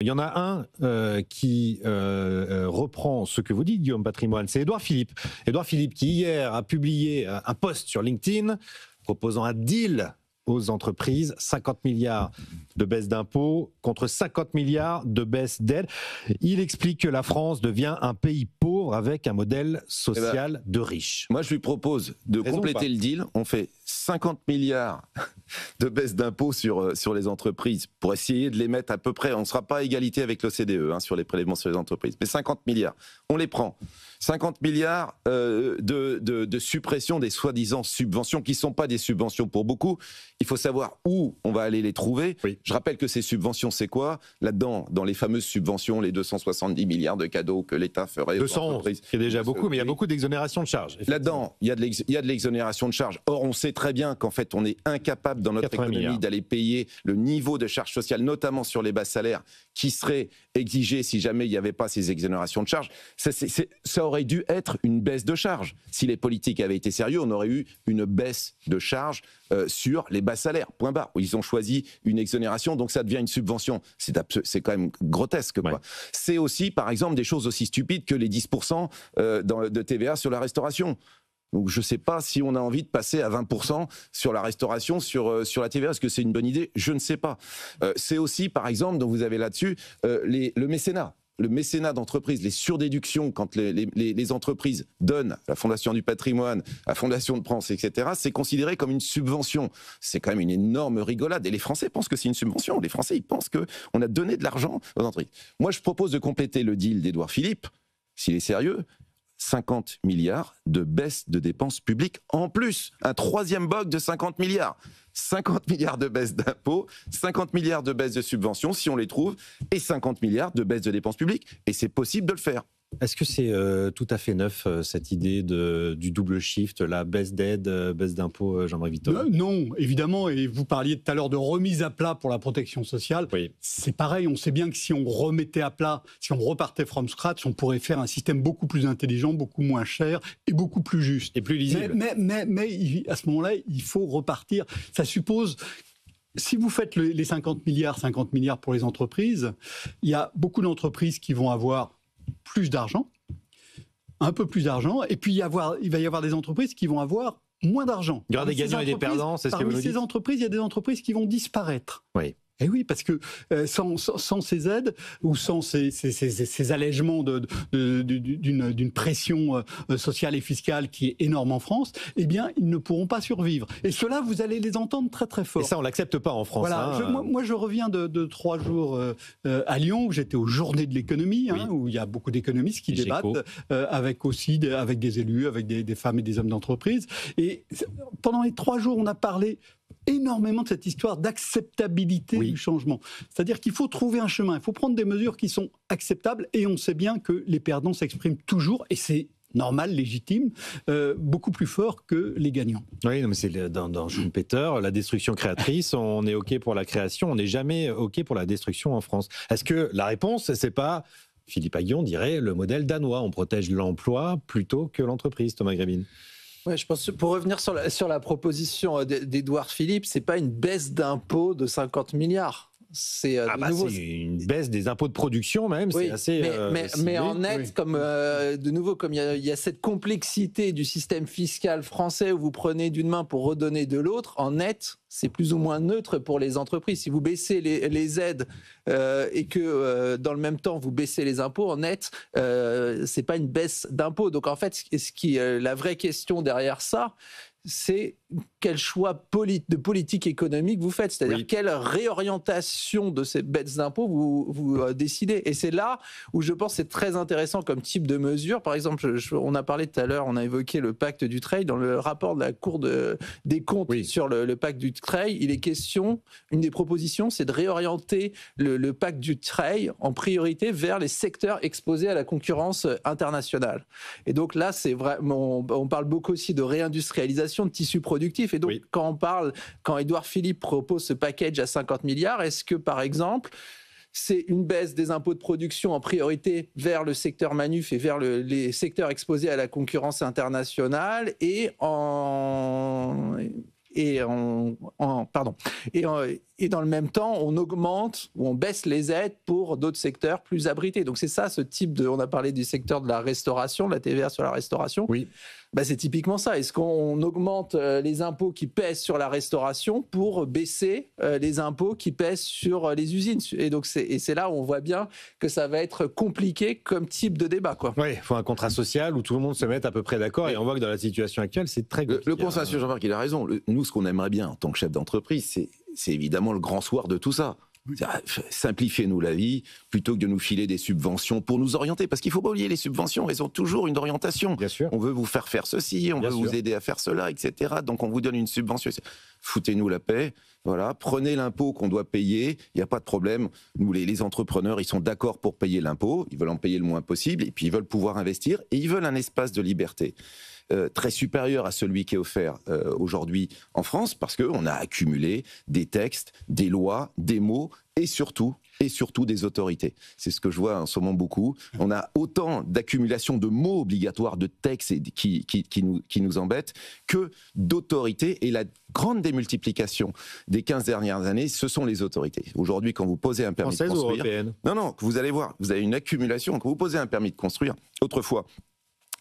Il y en a un qui reprend ce que vous dites, Guillaume Patrimoine, c'est Édouard Philippe. Édouard Philippe qui hier a publié un post sur LinkedIn proposant un deal aux entreprises, 50 milliards de baisse d'impôts contre 50 milliards de baisse d'aides. Il explique que la France devient un pays pauvre avec un modèle social de riches. Moi, je lui propose de compléter le deal. On fait 50 milliards de baisse d'impôts sur les entreprises pour essayer de les mettre à peu près. On ne sera pas à égalité avec l'OCDE sur les prélèvements sur les entreprises, mais 50 milliards. On les prend. 50 milliards de suppression des soi-disant subventions qui ne sont pas des subventions pour beaucoup. Il faut savoir où on va aller les trouver. Oui. Je rappelle que ces subventions, c'est quoi? Là-dedans, dans les fameuses subventions, les 270 milliards de cadeaux que l'État ferait aux entreprises. C'est déjà beaucoup, mais il y a beaucoup d'exonération de charges. Là-dedans, il y a de l'exonération de charges. Or, on sait très bien qu'en fait, on est incapable dans notre économie d'aller payer le niveau de charges sociales, notamment sur les bas salaires, qui serait exigé si jamais il n'y avait pas ces exonérations de charges. Ça aurait dû être une baisse de charges. Si les politiques avaient été sérieux, on aurait eu une baisse de charges sur les bas salaires, point barre. Ils ont choisi une exonération, donc ça devient une subvention. C'est quand même grotesque, quoi. Ouais. C'est aussi, par exemple, des choses aussi stupides que les 10% de TVA sur la restauration. Donc je ne sais pas si on a envie de passer à 20% sur la restauration, sur la TVA. Est-ce que c'est une bonne idée? Je ne sais pas. C'est aussi, par exemple, dont vous avez là-dessus, le mécénat. Le mécénat d'entreprise, les surdéductions quand les entreprises donnent à la Fondation du patrimoine, à la Fondation de France, etc., c'est considéré comme une subvention. C'est quand même une énorme rigolade. Et les Français pensent que c'est une subvention. Les Français, ils pensent qu'on a donné de l'argent aux entreprises. Moi, je propose de compléter le deal d'Édouard Philippe, s'il est sérieux, 50 milliards de baisse de dépenses publiques en plus. Un troisième bloc de 50 milliards. 50 milliards de baisse d'impôts, 50 milliards de baisse de subventions, si on les trouve, et 50 milliards de baisse de dépenses publiques. Et c'est possible de le faire. Est-ce que c'est tout à fait neuf, cette idée du double shift, la baisse d'aide, baisse d'impôts, Jean-Marie Vittori? Non, évidemment, et vous parliez tout à l'heure de remise à plat pour la protection sociale. Oui. C'est pareil, on sait bien que si on remettait à plat, si on repartait from scratch, on pourrait faire un système beaucoup plus intelligent, beaucoup moins cher et beaucoup plus juste. Et plus lisible. Mais à ce moment-là, il faut repartir. Ça suppose... Si vous faites les 50 milliards pour les entreprises, il y a beaucoup d'entreprises qui vont avoir plus d'argent, un peu plus d'argent, et puis il va y avoir des entreprises qui vont avoir moins d'argent. Il y aura des gagnants et des perdants, c'est ce que vous dites. Parmi ces entreprises, il y a des entreprises qui vont disparaître. Oui. Et oui, parce que sans ces aides ou sans ces allègements d'une pression sociale et fiscale qui est énorme en France, eh bien, ils ne pourront pas survivre. Et cela, vous allez les entendre très très fort. Et ça, on l'accepte pas en France. Voilà. Moi, je reviens de 3 jours à Lyon, où j'étais aux Journées de l'économie, oui. Où il y a beaucoup d'économistes qui débattent, avec des élus, avec des femmes et des hommes d'entreprise. Et pendant les 3 jours, on a parlé énormément de cette histoire d'acceptabilité du changement. C'est-à-dire qu'il faut trouver un chemin, il faut prendre des mesures qui sont acceptables, et on sait bien que les perdants s'expriment toujours, et c'est normal, légitime, beaucoup plus fort que les gagnants. Oui, mais c'est dans Schumpeter, la destruction créatrice, on est OK pour la création, on n'est jamais OK pour la destruction en France. Est-ce que la réponse, c'est pas, Philippe Aghion dirait, le modèle danois, on protège l'emploi plutôt que l'entreprise, Thomas Grébine? Ouais, je pense que pour revenir sur la proposition d'Édouard Philippe, c'est pas une baisse d'impôts de 50 milliards. C'est une baisse des impôts de production même, oui, c'est assez... Mais en net, comme de nouveau, comme il y a cette complexité du système fiscal français où vous prenez d'une main pour redonner de l'autre, en net, c'est plus ou moins neutre pour les entreprises. Si vous baissez les aides et que dans le même temps vous baissez les impôts, en net, c'est pas une baisse d'impôts. Donc en fait, la vraie question derrière ça, c'est quel choix de politique économique vous faites, c'est-à-dire quelle réorientation de ces baisses d'impôts vous décidez. Et c'est là où je pense que c'est très intéressant comme type de mesure. Par exemple, on a parlé tout à l'heure, on a évoqué le pacte Dutreil. Dans le rapport de la Cour des comptes sur le pacte Dutreil, il est question, une des propositions, c'est de réorienter le pacte Dutreil en priorité vers les secteurs exposés à la concurrence internationale. Et donc là, c'est vraiment, on parle beaucoup aussi de réindustrialisation de tissus productifs. Et donc, quand Édouard Philippe propose ce package à 50 milliards, est-ce que, par exemple, c'est une baisse des impôts de production en priorité vers le secteur manuf et vers les secteurs exposés à la concurrence internationale et dans le même temps, on augmente ou on baisse les aides pour d'autres secteurs plus abrités. Donc c'est ça, ce type de... On a parlé du secteur de la restauration, de la TVA sur la restauration. Oui. C'est typiquement ça. Est-ce qu'on augmente les impôts qui pèsent sur la restauration pour baisser les impôts qui pèsent sur les usines? Et donc c'est là où on voit bien que ça va être compliqué comme type de débat, quoi. Oui, il faut un contrat social où tout le monde se mette à peu près d'accord. Et on voit que dans la situation actuelle, c'est très compliqué. Le consensus, Jean-Marc, il a raison. Nous, ce qu'on aimerait bien en tant que chef d'entreprise, c'est évidemment le grand soir de tout ça. Simplifiez-nous la vie plutôt que de nous filer des subventions pour nous orienter, parce qu'il ne faut pas oublier, les subventions, elles ont toujours une orientation. Bien sûr. On veut vous faire ceci, on veut vous aider à faire cela, etc. Donc on vous donne une subvention. Foutez-nous la paix, voilà. Prenez l'impôt qu'on doit payer, il n'y a pas de problème. Nous, les entrepreneurs, ils sont d'accord pour payer l'impôt, ils veulent en payer le moins possible, et puis ils veulent pouvoir investir, et ils veulent un espace de liberté très supérieur à celui qui est offert aujourd'hui en France, parce qu'on a accumulé des textes, des lois, des mots, et surtout des autorités. C'est ce que je vois en ce moment beaucoup. On a autant d'accumulation de mots obligatoires, de textes qui nous embêtent, que d'autorités. Et la grande démultiplication des 15 dernières années, ce sont les autorités. Aujourd'hui, quand vous posez un permis de construire... Française ou européenne ? Non, vous allez voir, vous avez une accumulation. Quand vous posez un permis de construire, autrefois...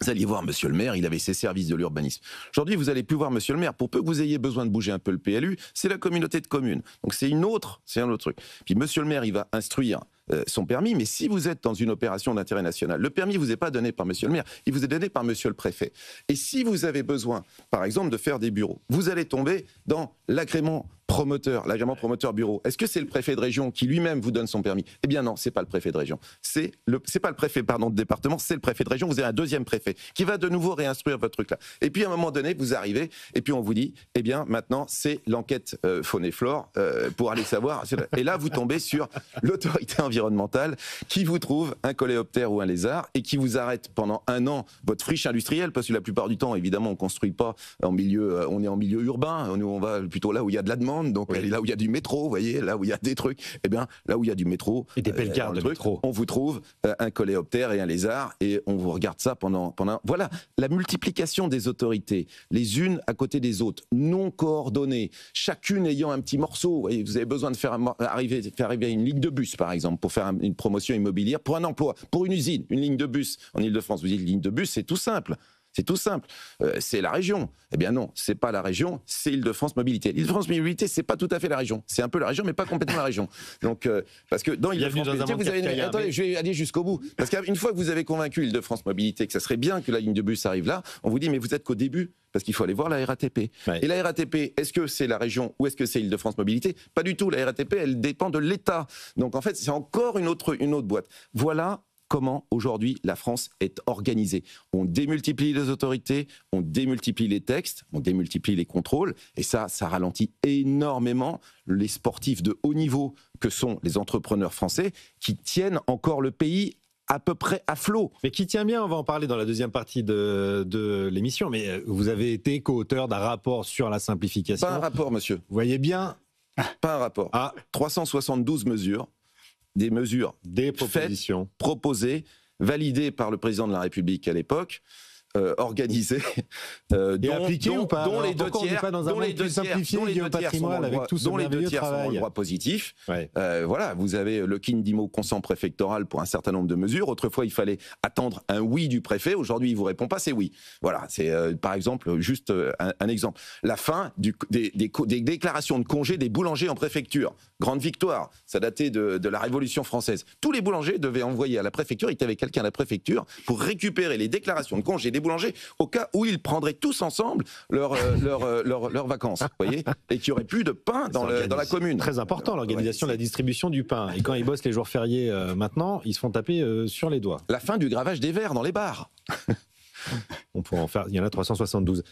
Vous alliez voir monsieur le maire, il avait ses services de l'urbanisme. Aujourd'hui, vous n'allez plus voir monsieur le maire. Pour peu que vous ayez besoin de bouger un peu le PLU, c'est la communauté de communes. Donc c'est un autre truc. Puis monsieur le maire, il va instruire son permis, mais si vous êtes dans une opération d'intérêt national, le permis ne vous est pas donné par monsieur le maire, il vous est donné par monsieur le préfet. Et si vous avez besoin, par exemple, de faire des bureaux, vous allez tomber dans l'agrément promoteur bureau. Est-ce que c'est le préfet de région qui lui-même vous donne son permis? Eh bien non, c'est pas le préfet de région. C'est pas le préfet, de département, c'est le préfet de région. Vous avez un deuxième préfet qui va de nouveau réinstruire votre truc là. Et puis à un moment donné, vous arrivez et puis on vous dit, eh bien maintenant c'est l'enquête faune et flore pour aller savoir. Et là vous tombez sur l'autorité environnementale qui vous trouve un coléoptère ou un lézard et qui vous arrête pendant 1 an votre friche industrielle, parce que la plupart du temps, évidemment, on construit pas en milieu, on est en milieu urbain. Nous on va plutôt là où il y a de la demande. Donc là où il y a du métro, vous voyez, là où il y a des trucs, eh bien là où il y a du métro, et des belles gares de métro, on vous trouve un coléoptère et un lézard et on vous regarde ça pendant. Voilà, la multiplication des autorités, les unes à côté des autres, non coordonnées, chacune ayant un petit morceau. Vous voyez, vous avez besoin de faire arriver une ligne de bus, par exemple, pour faire une promotion immobilière, pour un emploi, pour une usine, une ligne de bus en Ile-de-France. Vous dites ligne de bus, c'est tout simple. C'est tout simple. C'est la région. Eh bien non, c'est pas la région, c'est Île-de-France Mobilité. Île-de-France Mobilité, c'est pas tout à fait la région. C'est un peu la région, mais pas complètement la région. Donc, parce que dans Île-de-France Mobilité, vous avez... Attendez, je vais aller jusqu'au bout. Parce qu'une fois que vous avez convaincu Île-de-France Mobilité que ça serait bien que la ligne de bus arrive là, on vous dit, mais vous êtes qu'au début. Parce qu'il faut aller voir la RATP. Ouais. Et la RATP, est-ce que c'est la région ou est-ce que c'est Île-de-France Mobilité? Pas du tout. La RATP, elle dépend de l'État. Donc en fait, c'est encore une autre boîte. Voilà comment aujourd'hui la France est organisée. On démultiplie les autorités, on démultiplie les textes, on démultiplie les contrôles, et ça ralentit énormément les sportifs de haut niveau que sont les entrepreneurs français qui tiennent encore le pays à peu près à flot. Mais qui tient bien, on va en parler dans la deuxième partie de l'émission, mais vous avez été co-auteur d'un rapport sur la simplification. Pas un rapport, monsieur. Vous voyez bien? Pas un rapport. 372 mesures. Des mesures, des propositions faites, proposées, validées par le président de la République à l'époque, organisées, et appliquées ou pas? Dont les deux tiers, dont les deux tiers sont dans le droit positif. Ouais. Voilà, vous avez le Kindimo consent préfectoral pour un certain nombre de mesures. Autrefois, il fallait attendre un oui du préfet. Aujourd'hui, il vous répond pas, c'est oui. Voilà, c'est par exemple juste un exemple. La fin des déclarations de congés des boulangers en préfecture. Grande victoire. Ça datait de la Révolution française. Tous les boulangers devaient envoyer à la préfecture, il y avait quelqu'un à la préfecture pour récupérer les déclarations de congés des boulangers au cas où ils prendraient tous ensemble leurs vacances, vous voyez, et qu'il n'y aurait plus de pain dans la commune. Très important, l'organisation de la distribution du pain. Et quand ils bossent les jours fériés maintenant, ils se font taper sur les doigts. La fin du gravage des verres dans les bars. On pourrait en faire, il y en a 372.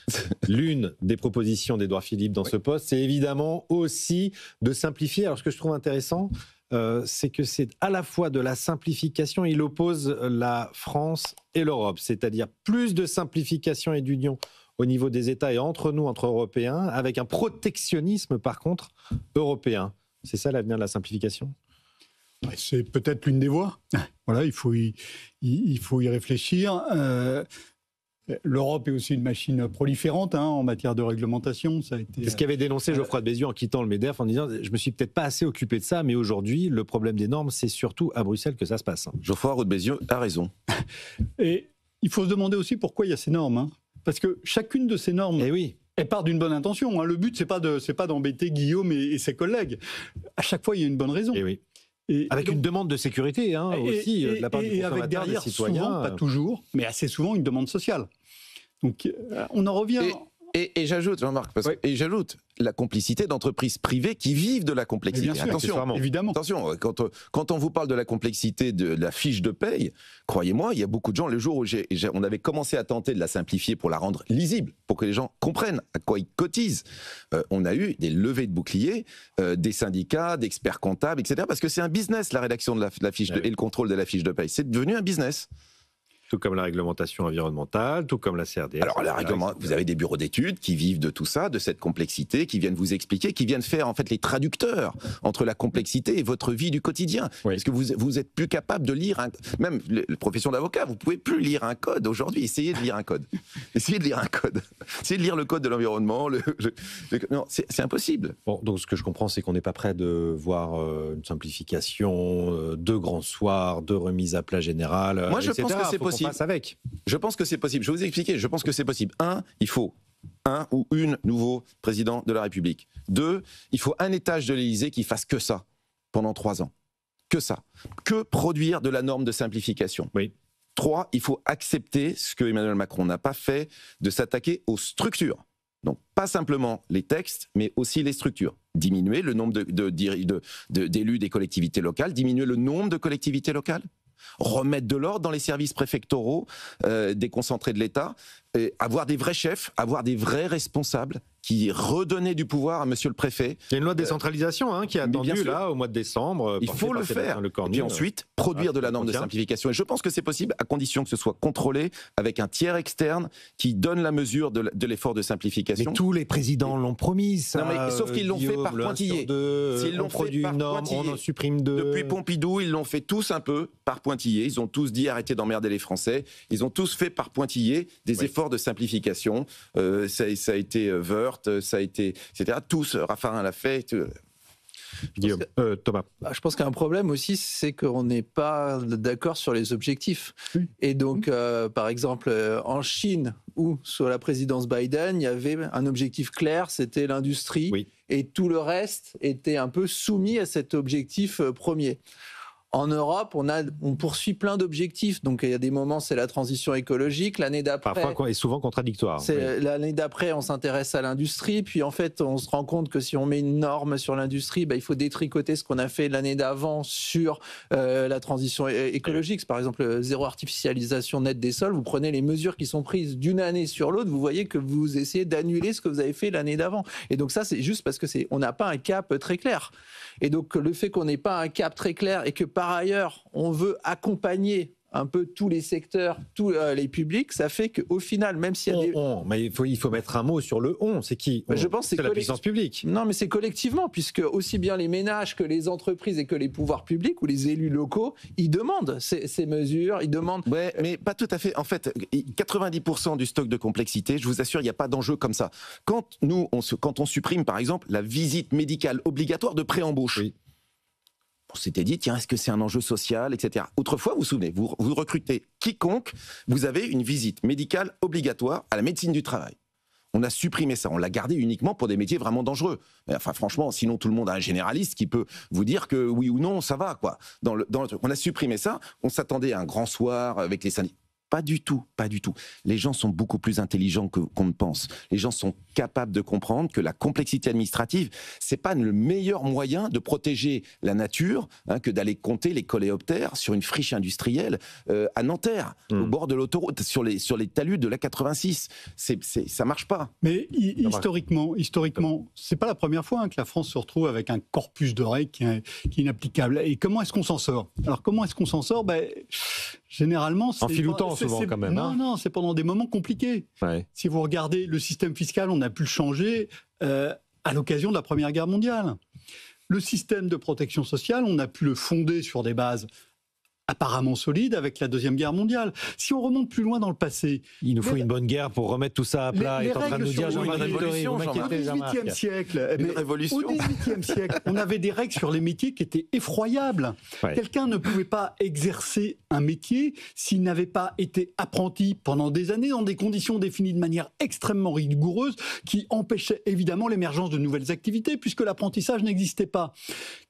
L'une des propositions d'Édouard Philippe dans ce poste, c'est évidemment aussi de simplifier. Alors ce que je trouve intéressant, c'est que c'est à la fois de la simplification, il oppose la France et l'Europe, c'est-à-dire plus de simplification et d'union au niveau des États et entre nous, entre Européens, avec un protectionnisme par contre européen. C'est ça l'avenir de la simplification ? C'est peut-être l'une des voies. Voilà, il faut y réfléchir. L'Europe est aussi une machine proliférante en matière de réglementation. Ça a été... C'est ce qu'avait dénoncé Geoffroy de Bézieux en quittant le MEDEF, en disant « Je me suis peut-être pas assez occupé de ça, mais aujourd'hui, le problème des normes, c'est surtout à Bruxelles que ça se passe. » Geoffroy de Bézieux a raison. Et il faut se demander aussi pourquoi il y a ces normes. Parce que chacune de ces normes... Elle part d'une bonne intention. Le but, c'est pas d'embêter Guillaume et ses collègues. À chaque fois, il y a une bonne raison. Et avec une demande de sécurité aussi de la part du consommateur, avec derrière, des citoyens. Souvent, pas toujours, mais assez souvent une demande sociale. Donc on en revient... Et j'ajoute, Jean-Marc, j'ajoute la complicité d'entreprises privées qui vivent de la complexité. Bien sûr, attention, évidemment. Attention, quand on vous parle de la complexité de la fiche de paye, croyez-moi, il y a beaucoup de gens, le jour où on avait commencé à tenter de la simplifier pour la rendre lisible, pour que les gens comprennent à quoi ils cotisent, on a eu des levées de boucliers, des syndicats, d'experts comptables, etc. Parce que c'est un business, la rédaction de la fiche et le contrôle de la fiche de paye. C'est devenu un business. Tout comme la réglementation environnementale, tout comme la CRDS. Alors, vous avez des bureaux d'études qui vivent de tout ça, de cette complexité, qui viennent vous expliquer, qui viennent faire en fait les traducteurs entre la complexité et votre vie du quotidien. Parce que vous êtes plus capable de lire même la profession d'avocat, vous pouvez plus lire un code aujourd'hui. Essayez de lire un code. Essayez de lire un code. Essayez de lire le code de l'environnement. Non, c'est impossible. Bon, donc ce que je comprends, c'est qu'on n'est pas prêt de voir une simplification, de grands soirs, de remise à plat générale. Moi, je pense que c'est possible. Avec. Je pense que c'est possible. Je vais vous expliquer. Je pense que c'est possible. Il faut un ou une nouveau président de la République. 2, il faut un étage de l'Élysée qui fasse que ça pendant 3 ans. Que ça. Que produire de la norme de simplification. 3, il faut accepter ce que Emmanuel Macron n'a pas fait, de s'attaquer aux structures. Donc, pas simplement les textes, mais aussi les structures. Diminuer le nombre d'élus des collectivités locales, diminuer le nombre de collectivités locales, remettre de l'ordre dans les services préfectoraux déconcentrés de l'État, et avoir des vrais chefs, avoir des vrais responsables qui redonnaient du pouvoir à monsieur le préfet. Il y a une loi de décentralisation qui est attendue là au mois de décembre. Il faut le faire. Et puis ensuite, produire de la norme de simplification. Et je pense que c'est possible à condition que ce soit contrôlé avec un tiers externe qui donne la mesure de l'effort de simplification. Mais tous les présidents l'ont promis, ça. Non, mais, sauf qu'ils l'ont fait par pointillés. S'ils l'ont fait par pointillés. On en supprime 2. Depuis Pompidou, ils l'ont fait tous un peu par pointillés. Ils ont tous dit arrêtez d'emmerder les Français. Ils ont tous fait par pointillés des efforts de simplification. Ça a été Wörth, ça a été, etc. Tous, Raffarin l'a fait. Guillaume, Thomas. Je pense qu'un problème aussi, c'est qu'on n'est pas d'accord sur les objectifs. Et donc, par exemple, en Chine, ou sous la présidence Biden, il y avait un objectif clair, c'était l'industrie, et tout le reste était un peu soumis à cet objectif premier. En Europe, on poursuit plein d'objectifs. Donc, il y a des moments, c'est la transition écologique. L'année d'après... Parfois, et souvent contradictoire. L'année d'après, on s'intéresse à l'industrie. Puis, en fait, on se rend compte que si on met une norme sur l'industrie, il faut détricoter ce qu'on a fait l'année d'avant sur la transition écologique. Par exemple, zéro artificialisation nette des sols. Vous prenez les mesures qui sont prises d'une année sur l'autre. Vous voyez que vous essayez d'annuler ce que vous avez fait l'année d'avant. Et donc, ça, c'est juste parce que on n'a pas un cap très clair. Et donc, le fait qu'on n'ait pas un cap très clair et que par ailleurs, on veut accompagner un peu tous les secteurs, tous les publics, ça fait qu'au final, même s'il y a des... Mais il faut mettre un mot sur le on. C'est qui Je pense que c'est la puissance publique. Non, mais c'est collectivement, puisque aussi bien les ménages que les entreprises et que les pouvoirs publics ou les élus locaux, ils demandent ces mesures, ils demandent... Ouais, mais pas tout à fait. En fait, 90% du stock de complexité, je vous assure, il n'y a pas d'enjeu comme ça. Quand on supprime, par exemple, la visite médicale obligatoire de pré-embauche, on s'était dit, tiens, est-ce que c'est un enjeu social, etc. Autrefois, vous vous souvenez, vous recrutez quiconque, vous avez une visite médicale obligatoire à la médecine du travail. On a supprimé ça, on l'a gardé uniquement pour des métiers vraiment dangereux. Enfin, franchement, sinon tout le monde a un généraliste qui peut vous dire que oui ou non, ça va, quoi. Dans le truc. On a supprimé ça, on s'attendait à un grand soir avec les syndicats. Pas du tout, pas du tout. Les gens sont beaucoup plus intelligents qu'on ne pense. Les gens sont capables de comprendre que la complexité administrative, c'est pas le meilleur moyen de protéger la nature que d'aller compter les coléoptères sur une friche industrielle à Nanterre, au bord de l'autoroute, sur les talus de l'A86. Ça marche pas. Mais historiquement, c'est pas la première fois que la France se retrouve avec un corpus de règles qui est inapplicable. Et comment est-ce qu'on s'en sort ? Alors comment est-ce qu'on s'en sort ? Généralement, c'est... En filoutant souvent quand même. Non, c'est pendant des moments compliqués. Ouais. Si vous regardez le système fiscal, on a pu le changer à l'occasion de la Première Guerre mondiale. Le système de protection sociale, on a pu le fonder sur des bases apparemment solide avec la Deuxième Guerre mondiale. Si on remonte plus loin dans le passé... Il nous faut une bonne guerre pour remettre tout ça à plat. Il est en train de nous dire, au XVIIIe siècle, on avait des règles sur les métiers qui étaient effroyables. Ouais. Quelqu'un ne pouvait pas exercer un métier s'il n'avait pas été apprenti pendant des années dans des conditions définies de manière extrêmement rigoureuse qui empêchaient évidemment l'émergence de nouvelles activités puisque l'apprentissage n'existait pas.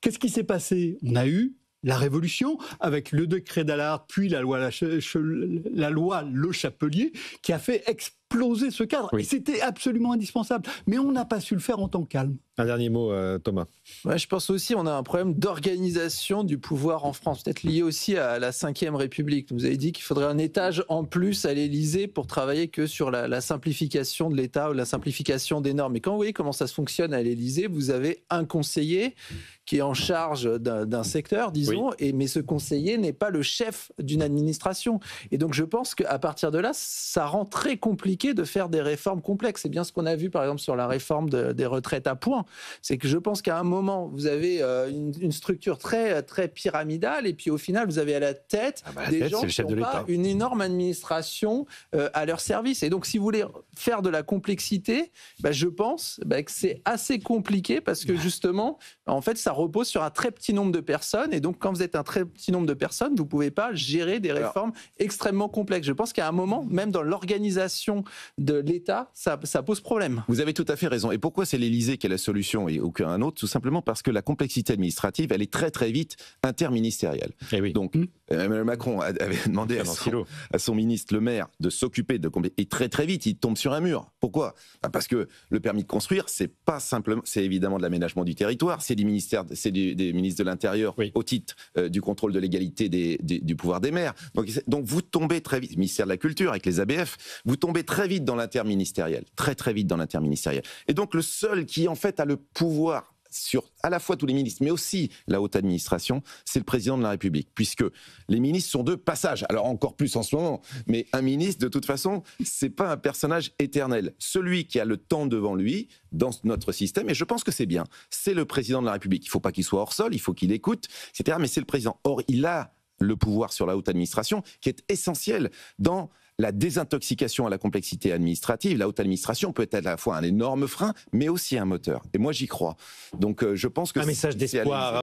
Qu'est-ce qui s'est passé ? On a eu la Révolution, avec le décret d'Allard, puis la loi Le Chapelier, qui a fait exploser ce cadre. Oui. Et c'était absolument indispensable. Mais on n'a pas su le faire en temps calme. Un dernier mot, Thomas. Ouais, je pense aussi qu'on a un problème d'organisation du pouvoir en France, peut-être lié aussi à la Ve République. Vous avez dit qu'il faudrait un étage en plus à l'Élysée pour travailler que sur la simplification de l'État ou la simplification des normes. Et quand vous voyez comment ça se fonctionne à l'Élysée, vous avez un conseiller qui est en charge d'un secteur, disons, oui. Mais ce conseiller n'est pas le chef d'une administration. Et donc je pense qu'à partir de là, ça rend très compliqué de faire des réformes complexes. C'est bien ce qu'on a vu par exemple sur la réforme des retraites à points. C'est que je pense qu'à un moment, vous avez une structure très, très pyramidale et puis au final, vous avez à la tête des gens qui n'ont pas une énorme administration à leur service. Et donc si vous voulez faire de la complexité, je pense que c'est assez compliqué parce que justement, en fait, ça repose sur un très petit nombre de personnes et donc quand vous êtes un très petit nombre de personnes, vous ne pouvez pas gérer des réformes extrêmement complexes. Je pense qu'à un moment, même dans l'organisation de l'État, ça pose problème. Vous avez tout à fait raison. Et pourquoi c'est l'Élysée qui a la solution et aucun autre ? Tout simplement parce que la complexité administrative, elle est très très vite interministérielle. Eh oui. Donc, Emmanuel Macron avait demandé à son ministre Le Maire de s'occuper de et très très vite, il tombe sur un mur. Pourquoi ? Parce que le permis de construire, c'est pas simplement, c'est évidemment de l'aménagement du territoire, c'est du ministère, c'est des ministres de l'Intérieur au titre du contrôle de l'égalité du pouvoir des maires. Donc vous tombez très vite, ministère de la Culture avec les ABF, vous tombez très vite dans l'interministériel, très très vite dans l'interministériel. Et donc le seul qui en fait a le pouvoir sur à la fois tous les ministres, mais aussi la haute administration, c'est le président de la République, puisque les ministres sont de passage. Alors encore plus en ce moment, mais un ministre, de toute façon, c'est pas un personnage éternel. Celui qui a le temps devant lui, dans notre système, et je pense que c'est bien, c'est le président de la République. Il ne faut pas qu'il soit hors sol, il faut qu'il écoute, etc. Mais c'est le président. Or, il a le pouvoir sur la haute administration, qui est essentiel dans la désintoxication à la complexité administrative. La haute administration peut être à la fois un énorme frein, mais aussi un moteur. Et moi, j'y crois. Donc, je pense que un message d'espoir.